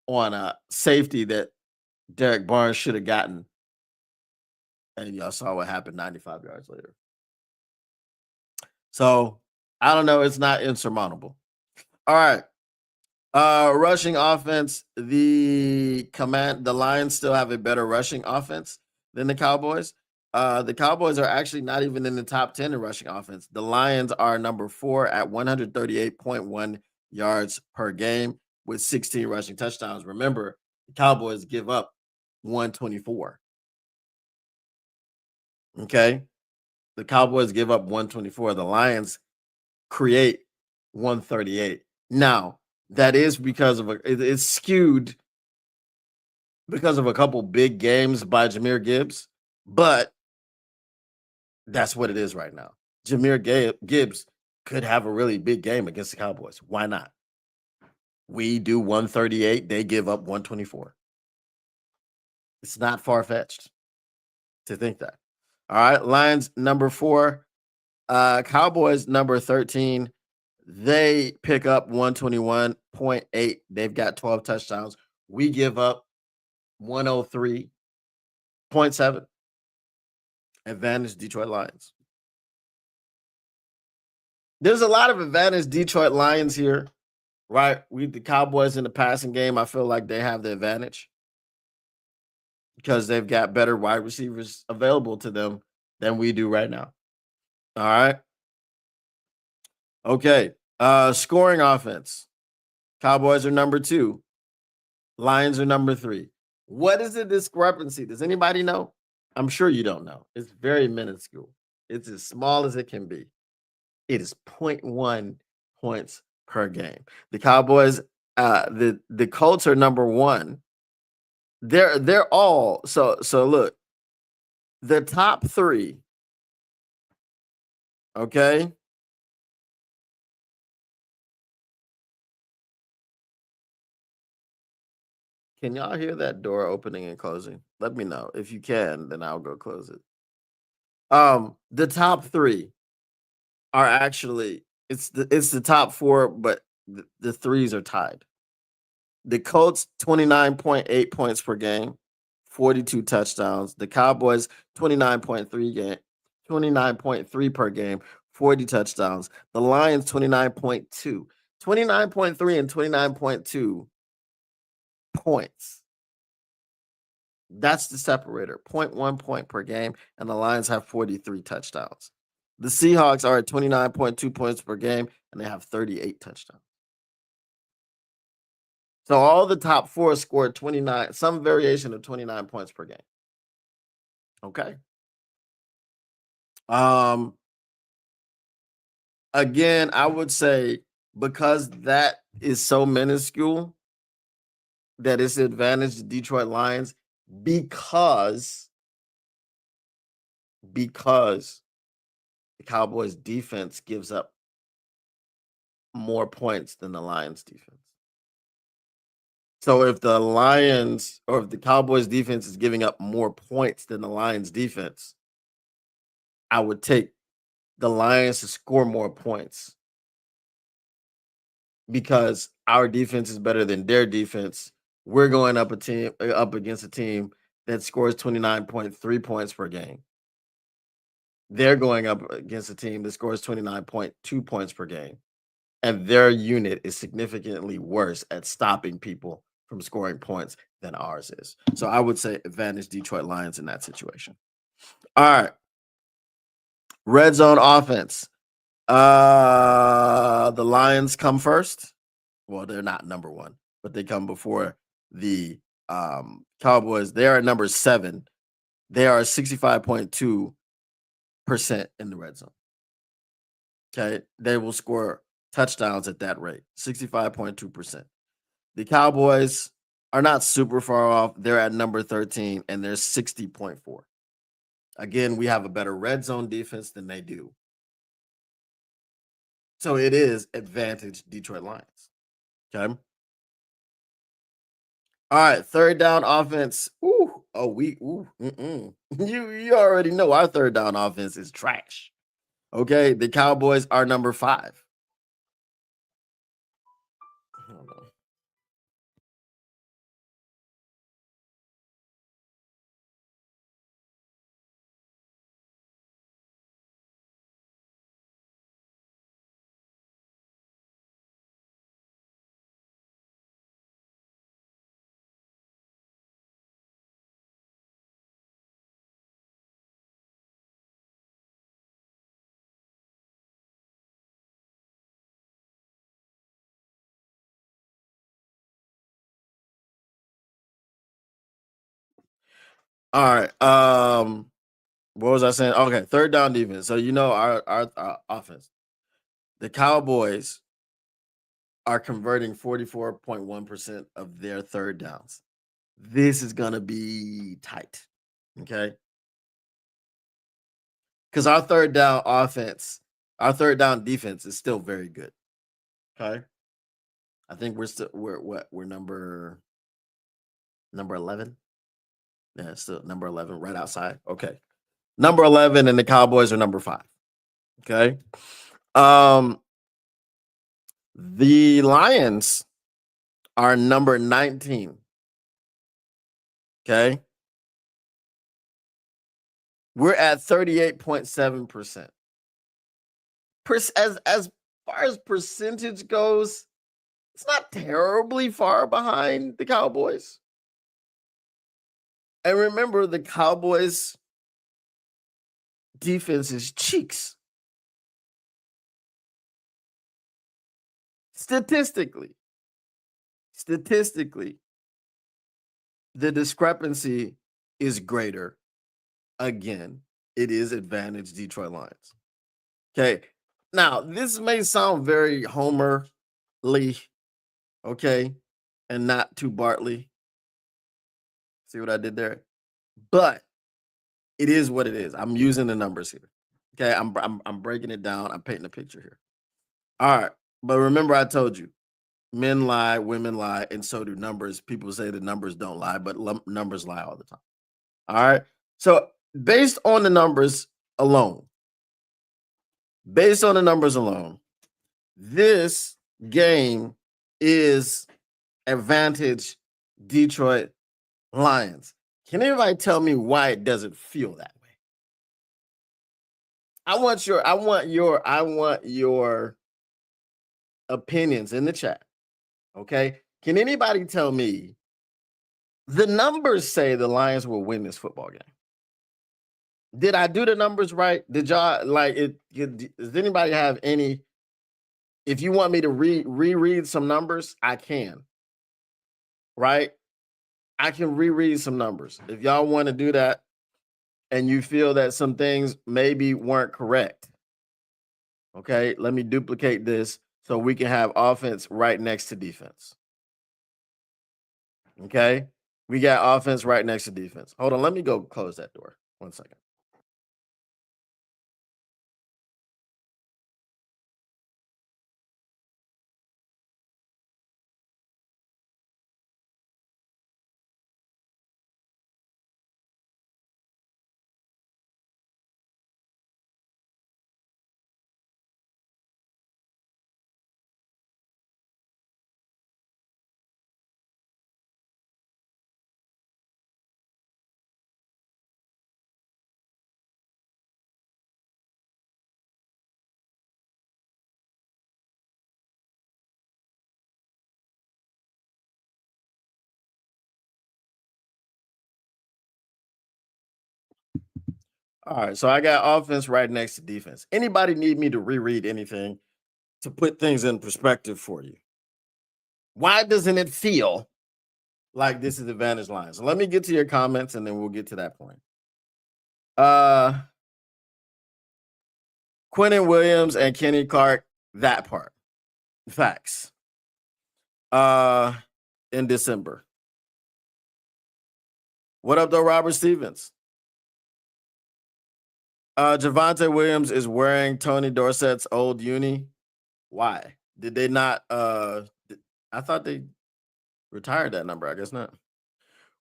on a safety that Derek Barnes should have gotten. And y'all saw what happened 95 yards later. So I don't know. It's not insurmountable. All right. Rushing offense. The Lions still have a better rushing offense than the Cowboys. The Cowboys are actually not even in the top 10 in rushing offense. The Lions are number 4 at 138.1 yards per game with 16 rushing touchdowns. Remember, the Cowboys give up 124. Okay. The Cowboys give up 124. The Lions create 138. Now, that is because of it's skewed because of a couple big games by Jahmyr Gibbs, but that's what it is right now. Gibbs could have a really big game against the Cowboys. Why not? We do 138, they give up 124. It's not far-fetched to think that. All right, Lions number 4, Cowboys number 13. They pick up 121.8. They've got 12 touchdowns. We give up 103.7. Advantage Detroit Lions. There's a lot of advantage Detroit Lions here, right? The Cowboys in the passing game, I feel like they have the advantage because they've got better wide receivers available to them than we do right now. All right. Okay. Scoring offense. Cowboys are number 2. Lions are number 3. What is the discrepancy? Does anybody know? I'm sure you don't know. It's very minuscule. It's as small as it can be. It is 0.1 points per game. The Cowboys, the Colts are number 1. They're all so look, the top 3, okay? Can y'all hear that door opening and closing? Let me know. If you can, then I'll go close it. The top 3 are actually it's the top 4, but the threes are tied. The Colts 29.8 points per game, 42 touchdowns. The Cowboys 29.3 per game, 40 touchdowns. The Lions 29.2. 29.3 and 29.2 points. That's the separator. 0.1 point per game, and the Lions have 43 touchdowns. The Seahawks are at 29.2 points per game, and they have 38 touchdowns. So all the top 4 scored 29, some variation of 29 points per game. Okay. Again, I would say because that is so minuscule that it's an advantage to Detroit Lions because the Cowboys defense gives up more points than the Lions defense. So if the Lions or if the Cowboys defense is giving up more points than the Lions defense, I would take the Lions to score more points because our defense is better than their defense. We're going up against a team that scores 29.3 points per game. They're going up against a team that scores 29.2 points per game. And their unit is significantly worse at stopping people from scoring points than ours is. So I would say advantage Detroit Lions in that situation. All right. Red zone offense. The Lions come first. Well, they're not number 1, but they come before the Cowboys. They are number 7. They are 65.2 in the red zone. Okay. They will score touchdowns at that rate, 65.2%. The Cowboys are not super far off. They're at number 13 and they're 60.4. Again, we have a better red zone defense than they do. So it is advantage Detroit Lions. Okay. All right, third down offense. Ooh, oh, you already know our third down offense is trash. Okay, the Cowboys are number 5. Hold on. All right. What was I saying? Okay, third down defense. So you know our offense. The Cowboys are converting 44.1% of their third downs. This is gonna be tight. Okay. Because our third down offense, our third down defense is still very good. Okay. I think we're number 11. Yeah, still number 11, right outside. Okay. Number 11, and the Cowboys are number 5. Okay. Um, the Lions are number 19. Okay. We're at 38.7%. As far as percentage goes, it's not terribly far behind the Cowboys. And remember, the Cowboys defense is cheeks. Statistically, the discrepancy is greater. Again, it is advantage Detroit Lions. Okay. Now, this may sound very Homer-ly, okay, and not too Bartley. See what I did there? But it is what it is. I'm using the numbers here. Okay, I'm breaking it down. I'm painting a picture here. All right, but remember, I told you, men lie, women lie, and so do numbers. People say the numbers don't lie, but numbers lie all the time. All right. So based on the numbers alone, this game is advantage Detroit Lions. Can anybody tell me why it doesn't feel that way? I want your opinions in the chat. Okay. Can anybody tell me the numbers say the Lions will win this football game? Did I do the numbers right? Did y'all like it? Does anybody have any? If you want me to reread some numbers, I can. Right? I can reread some numbers. If y'all want to do that and you feel that some things maybe weren't correct. Okay, let me duplicate this so we can have offense right next to defense. Okay, we got offense right next to defense. Hold on, let me go close that door. 1 second. All right, so I got offense right next to defense. Anybody need me to reread anything to put things in perspective for you? Why doesn't it feel like this is advantage line? So let me get to your comments and then we'll get to that point. Quentin Williams and Kenny Clark, that part. Facts. In December. What up, though, Robert Stevens? Javonte Williams is wearing Tony Dorsett's old uni. Why? Did they not? I thought they retired that number. I guess not.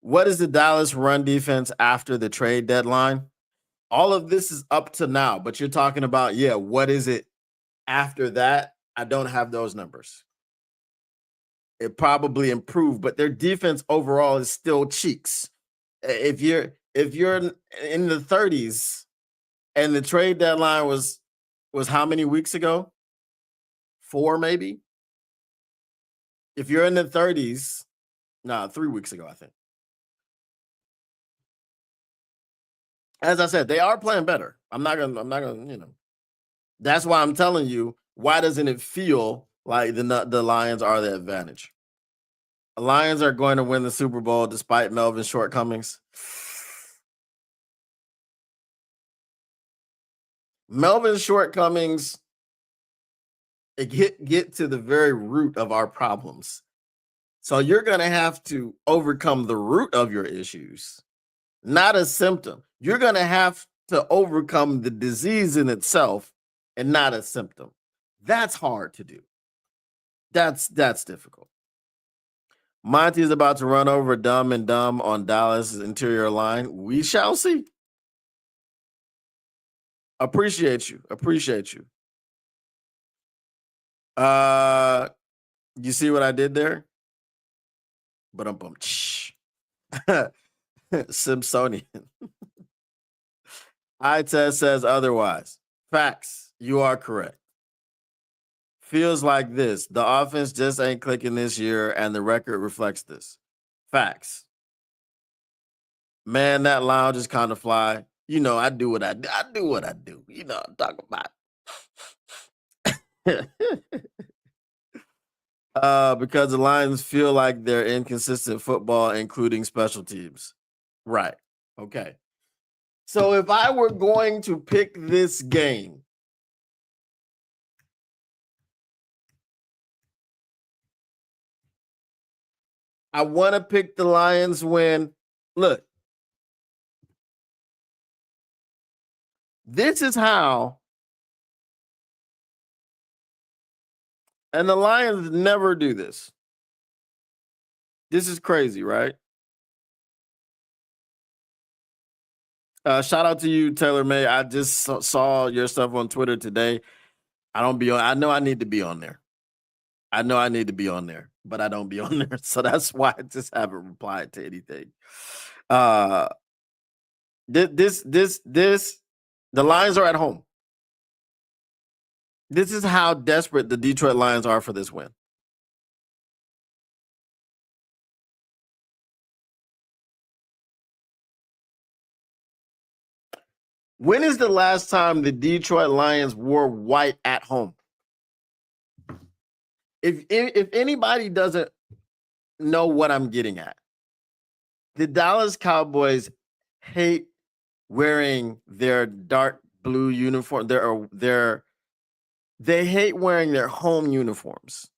What is the Dallas run defense after the trade deadline? All of this is up to now, but you're talking about, what is it after that? I don't have those numbers. It probably improved, but their defense overall is still cheeks. If you're in the 30s and the trade deadline was how many weeks ago? 4 maybe? If you're in the 30s, 3 weeks ago, I think. As I said, they are playing better. I'm not gonna. That's why I'm telling you, why doesn't it feel like the Lions are the advantage? The Lions are going to win the Super Bowl despite Melvin's shortcomings. Melvin's shortcomings get to the very root of our problems. So you're going to have to overcome the root of your issues, not a symptom. You're going to have to overcome the disease in itself and not a symptom. That's hard to do. That's difficult. Monty is about to run over Dumb and Dumb on Dallas' interior line. We shall see. Appreciate you. You see what I did there? But I'm Simpsonian. iTest says otherwise. Facts. You are correct. Feels like this. The offense just ain't clicking this year, and the record reflects this. Facts. Man, that lounge is kind of fly. I do what I do. I do what I do. I'm talking about. Because the Lions feel like they're inconsistent football, including special teams. Right. Okay. So if I were going to pick this game, I want to pick the Lions when, look, this is how, and the Lions never do this. This is crazy, right? Shout out to you, Taylor May. I just saw your stuff on Twitter today. I don't be on. I know I need to be on there. But I don't be on there. So that's why I just haven't replied to anything. The Lions are at home. This is how desperate the Detroit Lions are for this win. When is the last time the Detroit Lions wore white at home? If anybody doesn't know what I'm getting at, the Dallas Cowboys hate wearing their dark blue uniform. They hate wearing their home uniforms.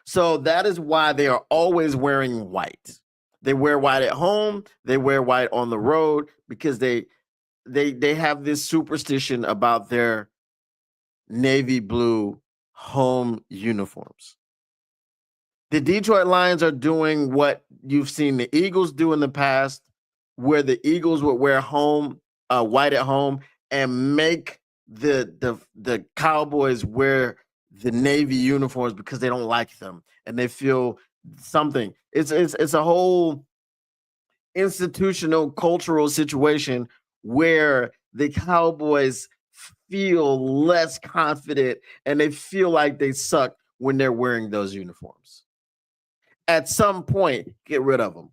So that is why they are always wearing white. They wear white at home. They wear white on the road because they have this superstition about their navy blue home uniforms. The Detroit Lions are doing what you've seen the Eagles do in the past, where the Eagles would wear white at home and make the Cowboys wear the navy uniforms because they don't like them and they feel something. It's a whole institutional cultural situation where the Cowboys feel less confident and they feel like they suck when they're wearing those uniforms. At some point, get rid of them.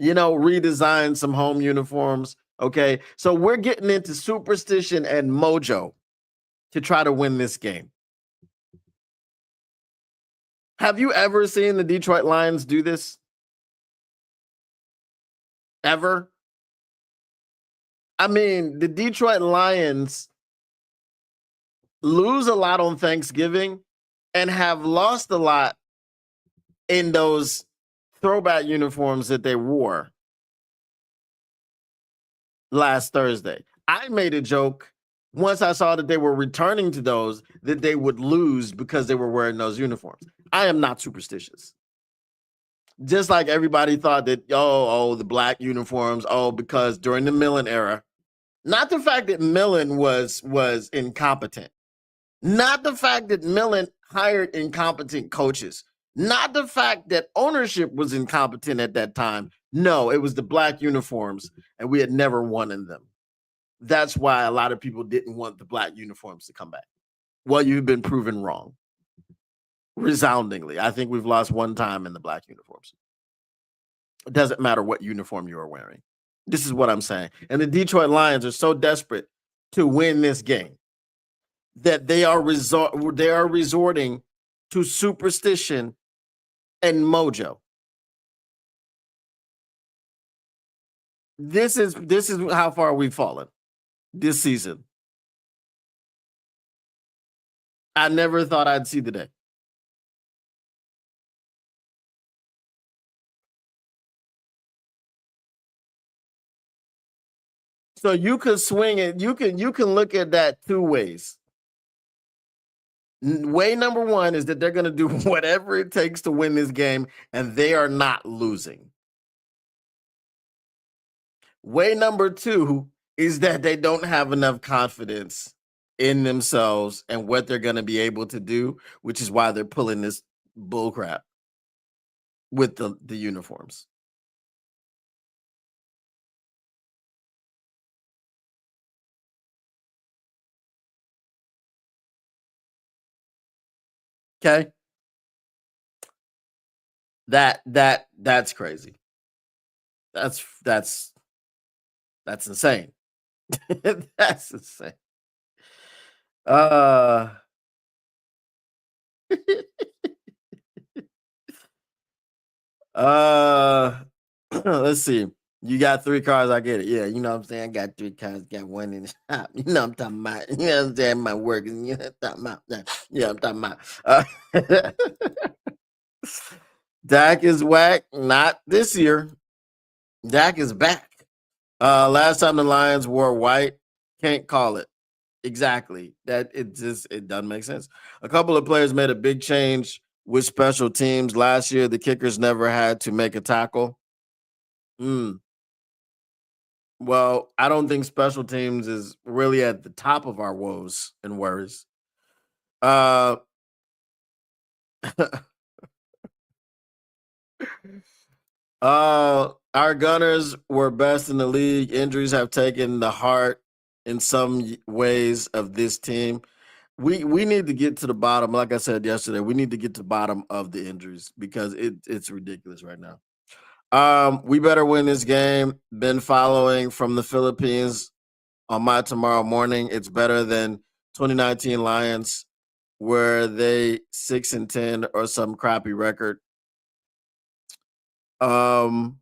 Redesign some home uniforms. Okay. So we're getting into superstition and mojo to try to win this game. Have you ever seen the Detroit Lions do this? Ever? I mean, the Detroit Lions lose a lot on Thanksgiving and have lost a lot in those throwback uniforms that they wore last Thursday. I made a joke once I saw that they were returning to those that they would lose because they were wearing those uniforms. I am not superstitious. Just like everybody thought that, the black uniforms, because during the Millen era, not the fact that Millen was incompetent, not the fact that Millen hired incompetent coaches, not the fact that ownership was incompetent at that time. No, it was the black uniforms, and we had never won in them. That's why a lot of people didn't want the black uniforms to come back. Well, you've been proven wrong resoundingly. I think we've lost one time in the black uniforms. It doesn't matter what uniform you are wearing. This is what I'm saying. And the Detroit Lions are so desperate to win this game that they are resorting to superstition and mojo. This is how far we've fallen this season. I never thought I'd see the day. So you could swing it. You can look at that two ways. Way number one is that they're going to do whatever it takes to win this game, and they are not losing. Way number two is that they don't have enough confidence in themselves and what they're going to be able to do, which is why they're pulling this bullcrap with the uniforms. Okay. That's crazy. That's insane. That's insane. Uh uh let's see. You got three cars, I get it. Yeah, you know what I'm saying? I got three cars, got one in the shop. You know what I'm talking about. You know what I'm saying? My work. You know what I'm talking about. Yeah, I'm talking about. Dak is whack. Not this year. Dak is back. Last time the Lions wore white, can't call it. Exactly. It doesn't make sense. A couple of players made a big change with special teams. Last year, the kickers never had to make a tackle. Mm. Well, I don't think special teams is really at the top of our woes and worries. Uh our gunners were best in the league. Injuries have taken the heart in some ways of this team. We need to get to the bottom. Like I said yesterday, we need to get to the bottom of the injuries because it's ridiculous right now. We better win this game. Been following from the Philippines on my tomorrow morning. It's better than 2019 Lions, where they 6-10 or some crappy record. Um,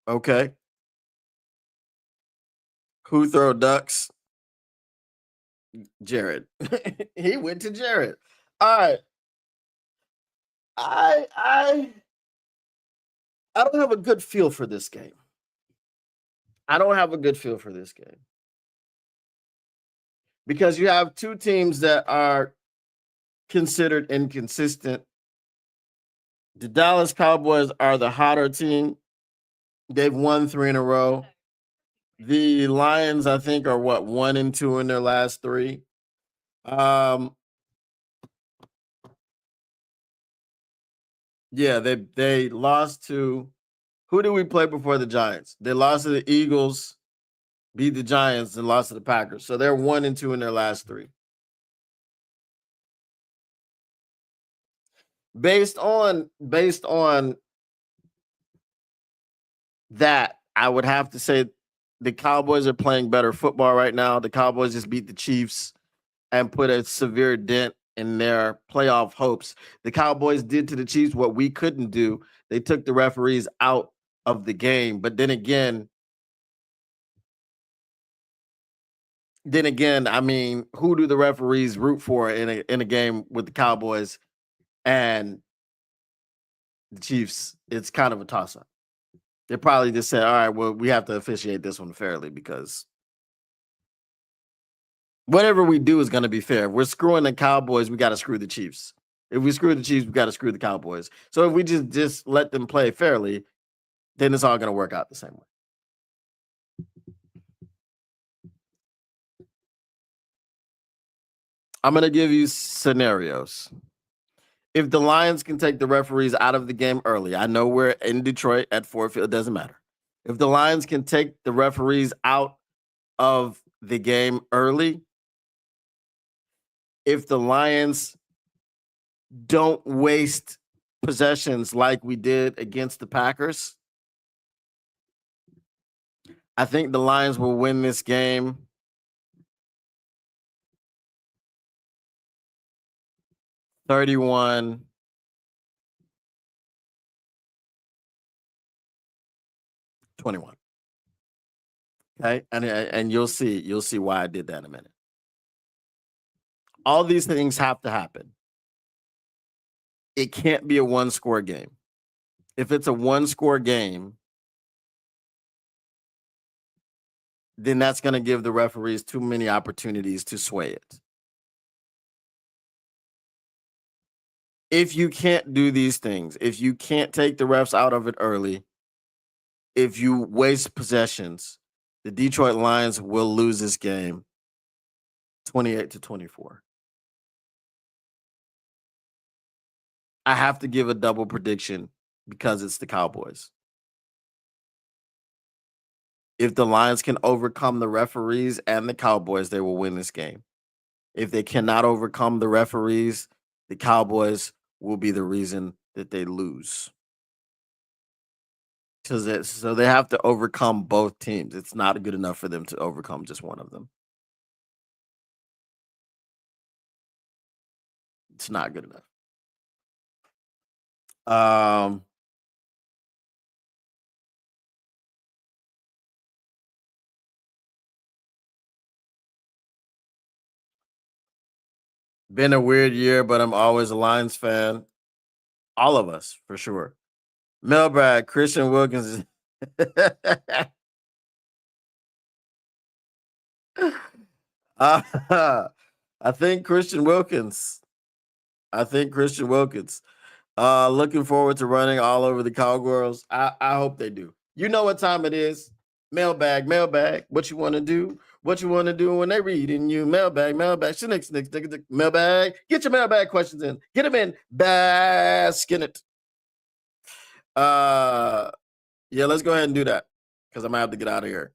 okay. Who throw ducks? Jared. He went to Jared. All right. I I I don't have a good feel for this game. I don't have a good feel for this game because you have two teams that are considered inconsistent. The Dallas Cowboys are the hotter team. They've won three in a row. The Lions, I think, are what 1-2 in their last three. Um, yeah, they lost to who did we play before the Giants? They lost to the Eagles, beat the Giants, and lost to the Packers. So they're 1-2 in their last three. Based on that, I would have to say the Cowboys are playing better football right now. The Cowboys just beat the Chiefs and put a severe dent in their playoff hopes. The Cowboys did to the Chiefs what we couldn't do. They took the referees out of the game. But then again, Then again, I mean, who do the referees root for in a game with the Cowboys and the Chiefs? It's kind of a toss up. They probably just said, "All right, well, we have to officiate this one fairly because whatever we do is going to be fair. If we're screwing the Cowboys, we got to screw the Chiefs. If we screw the Chiefs, we got to screw the Cowboys. So if we just let them play fairly, then it's all going to work out the same way." I'm going to give you scenarios. If the Lions can take the referees out of the game early, I know we're in Detroit at Ford Field, it doesn't matter. If the Lions can take the referees out of the game early, if the Lions don't waste possessions like we did against the Packers, I think the Lions will win this game 31-21. Okay, and you'll see why I did that in a minute. All these things have to happen. It can't be a one score game. If it's a one score game, then that's going to give the referees too many opportunities to sway it. If you can't do these things, if you can't take the refs out of it early, if you waste possessions, the Detroit Lions will lose this game 28-24. I have to give a double prediction because it's the Cowboys. If the Lions can overcome the referees and the Cowboys, they will win this game. If they cannot overcome the referees, the Cowboys will be the reason that they lose. So they have to overcome both teams. It's not good enough for them to overcome just one of them. It's not good enough. Um, Been a weird year, but I'm always a Lions fan. All of us, for sure. Mailbag, Christian Wilkins. uh, I think Christian Wilkins. I think Christian Wilkins. Looking forward to running all over the Cowgirls. I hope they do. You know what time it is. Mailbag, mailbag. What you want to do? What you want to do when they reading you? Mailbag, mailbag. Mailbag. Get your mailbag questions in. Get them in. Bask in it. Yeah, let's go ahead and do that because I might have to get out of here.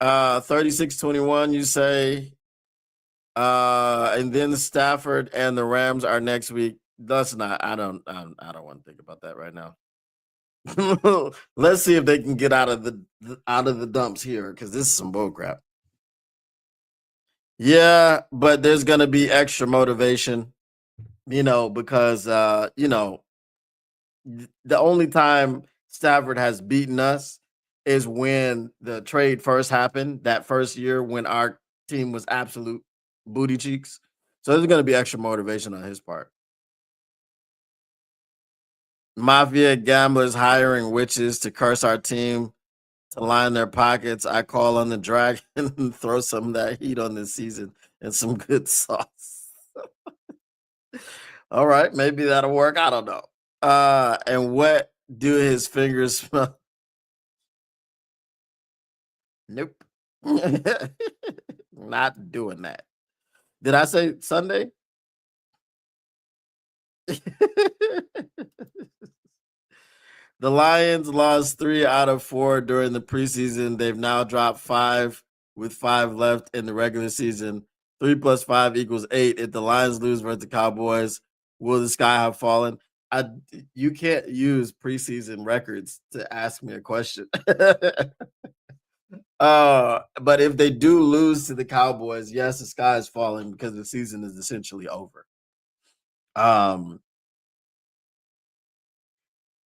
36-21, you say. And then Stafford and the Rams are next week. That's not. I don't want to think about that right now. Let's see if they can get out of the dumps here because this is some bull crap. Yeah, but there's gonna be extra motivation, because the only time Stafford has beaten us is when the trade first happened, that first year when our team was absolute booty cheeks. So there's going to be extra motivation on his part. Mafia gamblers hiring witches to curse our team to line their pockets. I call on the dragon and throw some of that heat on this season and some good sauce. All right, maybe that'll work. I don't know. And what do his fingers smell? Nope. Not doing that. Did I say Sunday? The Lions lost 3 out of 4 during the preseason. They've now dropped 5 with 5 left in the regular season. 3 plus 5 equals 8. If the Lions lose versus the Cowboys, will the sky have fallen? You can't use preseason records to ask me a question. But if they do lose to the Cowboys, yes, the sky is falling because the season is essentially over. Um,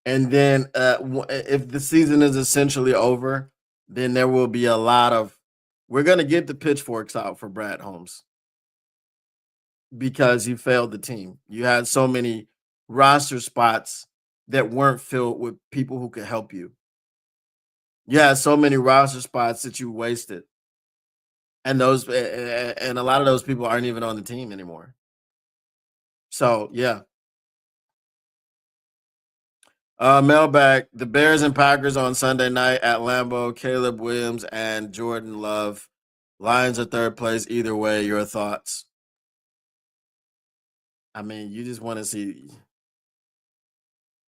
and then if the season is essentially over, then there will be a lot of We're gonna get the pitchforks out for Brad Holmes because you failed the team. You had so many roster spots that weren't filled with people who could help you. You had so many roster spots that you wasted, and and a lot of those people aren't even on the team anymore. So yeah, mailbag: the Bears and Packers on Sunday night at Lambeau. Caleb Williams and Jordan Love. Lions are third place. Either way, your thoughts? I mean, you just want to see.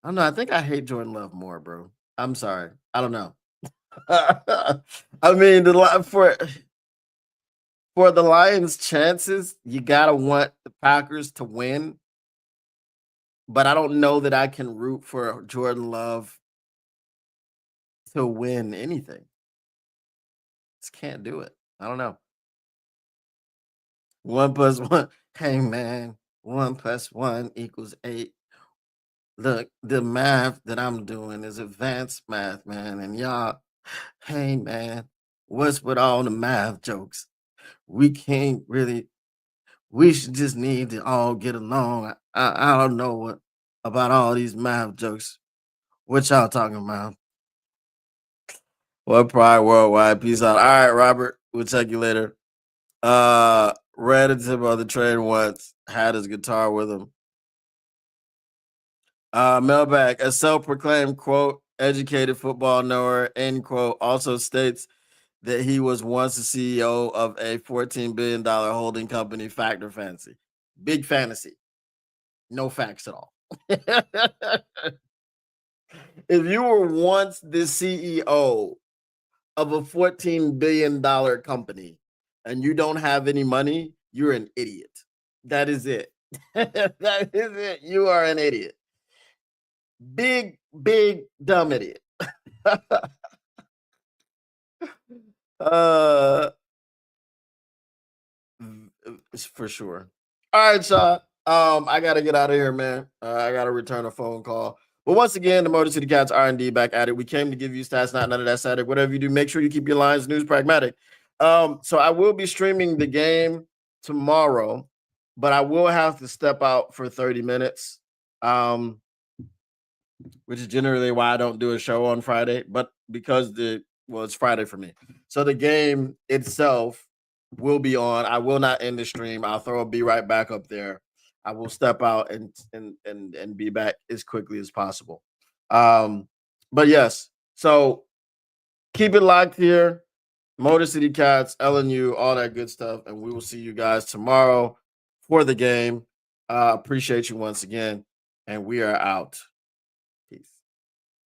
I don't know. I think I hate Jordan Love more, bro. I'm sorry. I don't know. I mean, for the Lions' chances, you gotta want the Packers to win. But I don't know that I can root for Jordan Love to win anything. Just can't do it. I don't know. 1 plus 1. Hey man, 1 plus 1 equals 8. Look, the math that I'm doing is advanced math, man. And y'all, hey man, what's with all the math jokes? We can't really. We should just need to all get along. I don't know what about all these math jokes. What y'all talking about? What pride worldwide? Peace out. All right, Robert. We'll check you later. Read a tip on the train once. Had his guitar with him. Mailbag, a self-proclaimed quote educated football knower end quote also states that he was once the CEO of a $14 billion holding company. Fact or fancy? Big fantasy. No facts at all. If you were once the CEO of a $14 billion company and you don't have any money, you're an idiot. That is it. That is it. You are an idiot. Big, big, dumb idiot. uh, for sure. All right, y'all. I gotta get out of here, man. I gotta return a phone call. But once again, the Motor City Cats R&D back at it. We came to give you stats, not none of that static. Whatever you do, make sure you keep your lines news pragmatic. So I will be streaming the game tomorrow, but I will have to step out for 30 minutes. Which is generally why I don't do a show on Friday, but because it's Friday for me. So the game itself will be on. I will not end the stream. I'll throw a be right back up there. I will step out and be back as quickly as possible. But yes, so keep it locked here. Motor City Cats, LNU, all that good stuff, and we will see you guys tomorrow for the game. Appreciate you once again, and we are out.